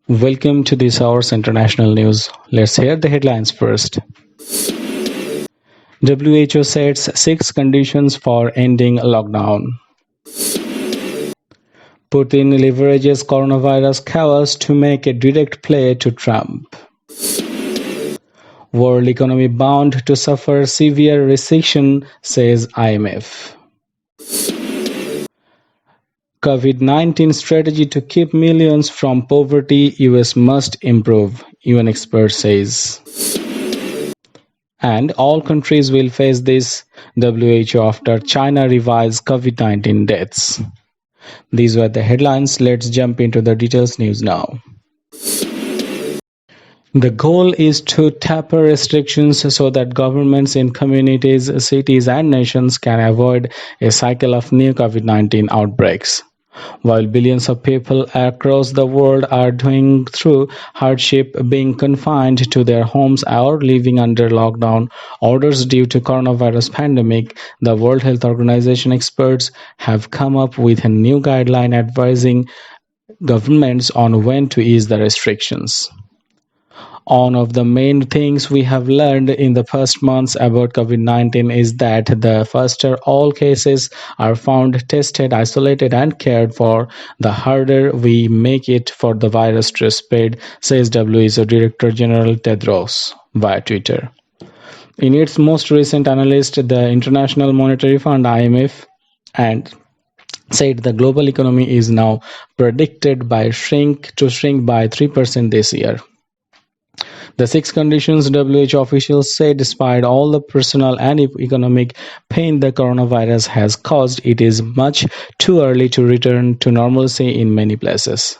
Welcome to this hour's international news. Let's hear the headlines first. WHO sets 6 conditions for ending lockdown. Putin leverages coronavirus chaos to make a direct play to Trump. World economy bound to suffer severe recession, says IMF. COVID-19 strategy to keep millions from poverty, US must improve, UN expert says. And all countries will face this, WHO after China revises COVID-19 deaths. These were the headlines. Let's jump into the details news now. The goal is to taper restrictions so that governments in communities, cities, and nations can avoid a cycle of new COVID-19 outbreaks. While billions of people across the world are going through hardship, being confined to their homes or living under lockdown orders due to coronavirus pandemic, the World Health Organization experts have come up with a new guideline advising governments on when to ease the restrictions. One of the main things we have learned in the first months about COVID-19 is that the faster all cases are found, tested, isolated, and cared for, the harder we make it for the virus to spread, says WHO Director General Tedros via Twitter. In its most recent analysis, the International Monetary Fund (IMF) and said the global economy is now predicted by shrink by 3% this year. The 6 conditions, WHO officials say, despite all the personal and economic pain the coronavirus has caused, it is much too early to return to normalcy in many places.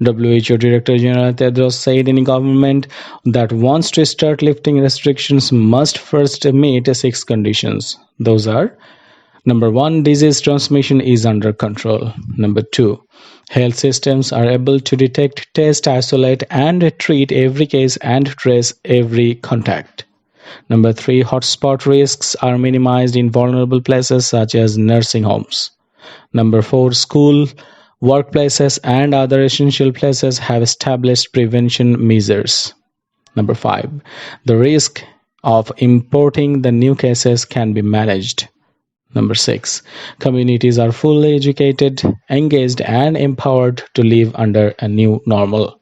WHO Director General Tedros said any government that wants to start lifting restrictions must first meet 6 conditions. Those are: Number 1, disease transmission is under control. Number 2, health systems are able to detect, test, isolate, and treat every case and trace every contact. Number 3, hotspot risks are minimized in vulnerable places such as nursing homes. Number 4, school, workplaces, and other essential places have established prevention measures. Number 5, the risk of importing the new cases can be managed. Number 6, communities are fully educated, engaged, and empowered to live under a new normal.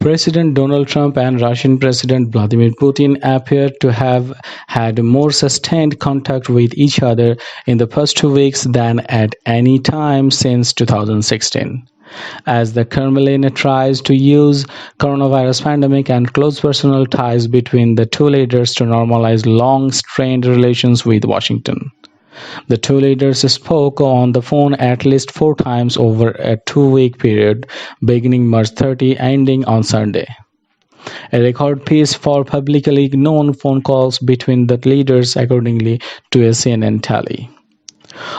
President Donald Trump and Russian President Vladimir Putin appear to have had more sustained contact with each other in the past 2 weeks than at any time since 2016. As the Kremlin tries to use coronavirus pandemic and close personal ties between the two leaders to normalize long-strained relations with Washington. The two leaders spoke on the phone at least 4 times over a 2-week period, beginning March 30, ending on Sunday. A record piece for publicly known phone calls between the leaders, accordingly to a CNN tally.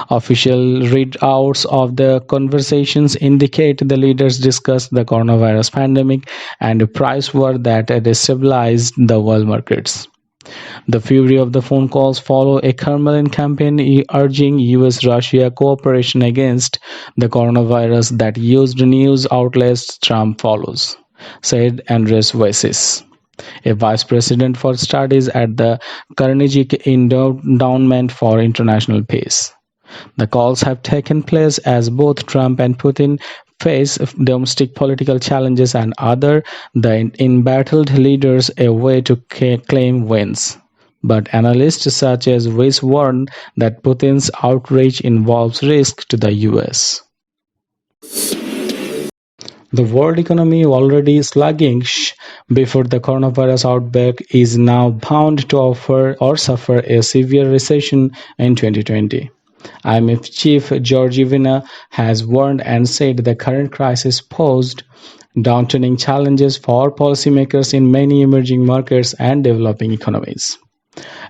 Official readouts of the conversations indicate the leaders discussed the coronavirus pandemic and price war that destabilized the world markets. The fury of the phone calls follow a Kremlin campaign urging US-Russia cooperation against the coronavirus that used news outlets Trump follows, said Andres Wesis, a vice president for studies at the Carnegie Endowment for International Peace. The calls have taken place as both Trump and Putin face domestic political challenges and the embattled leaders a way to claim wins. But analysts such as Weiss warn that Putin's outreach involves risk to the US. The world economy, already sluggish before the coronavirus outbreak, is now bound to suffer a severe recession in 2020. IMF chief Georgievna has warned and said the current crisis posed daunting challenges for policymakers in many emerging markets and developing economies.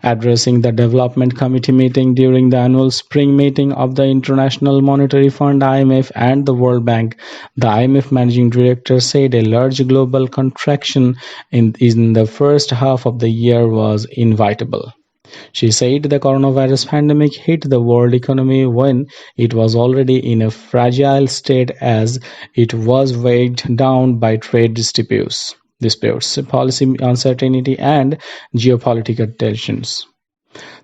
Addressing the Development Committee meeting during the annual spring meeting of the International Monetary Fund (IMF) and the World Bank, the IMF managing director said a large global contraction in the first half of the year was inevitable. She said the coronavirus pandemic hit the world economy when it was already in a fragile state as it was weighed down by trade disputes, policy uncertainty, and geopolitical tensions.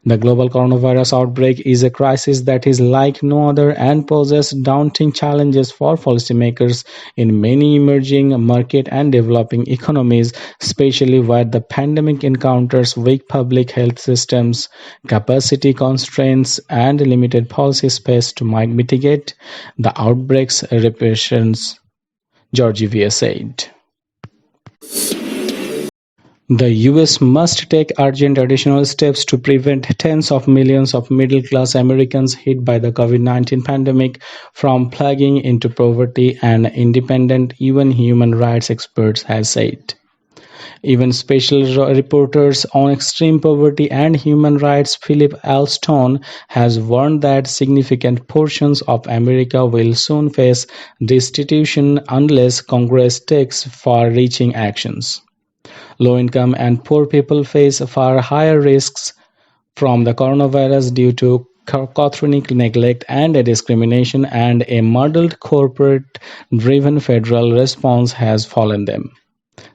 The global coronavirus outbreak is a crisis that is like no other and poses daunting challenges for policymakers in many emerging market and developing economies, especially where the pandemic encounters weak public health systems, capacity constraints, and limited policy space to mitigate the outbreak's repercussions, Georgiev said. The US must take urgent additional steps to prevent tens of millions of middle class Americans hit by the COVID-19 pandemic from plunging into poverty, an independent UN human rights experts have said. Even special reporters on extreme poverty and human rights Philip Alston has warned that significant portions of America will soon face destitution unless Congress takes far-reaching actions. Low-income and poor people face far higher risks from the coronavirus due to chronic neglect and discrimination, and a muddled corporate-driven federal response has fallen them,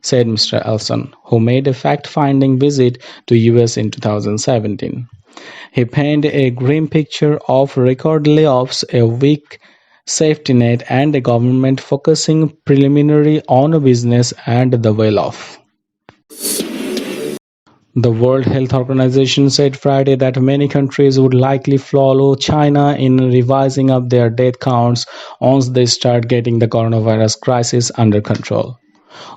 said Mr. Elson, who made a fact-finding visit to US in 2017. He painted a grim picture of record layoffs, a weak safety net, and a government focusing preliminary on business and the well-off. The World Health Organization said Friday that many countries would likely follow China in revising up their death counts once they start getting the coronavirus crisis under control.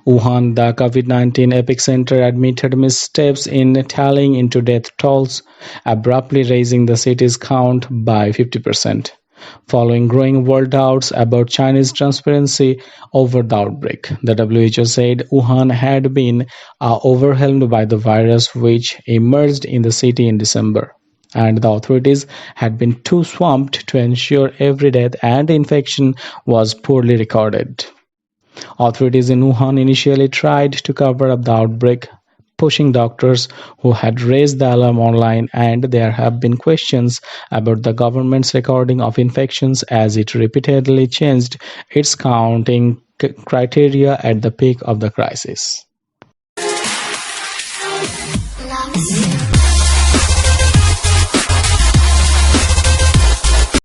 Wuhan, the COVID-19 epicenter, admitted missteps in tallying into death tolls, abruptly raising the city's count by 50%. Following growing world doubts about Chinese transparency over the outbreak, the WHO said Wuhan had been overwhelmed by the virus which emerged in the city in December, and the authorities had been too swamped to ensure every death and infection was poorly recorded. Authorities in Wuhan initially tried to cover up the outbreak, pushing doctors who had raised the alarm online, and there have been questions about the government's recording of infections as it repeatedly changed its counting criteria at the peak of the crisis.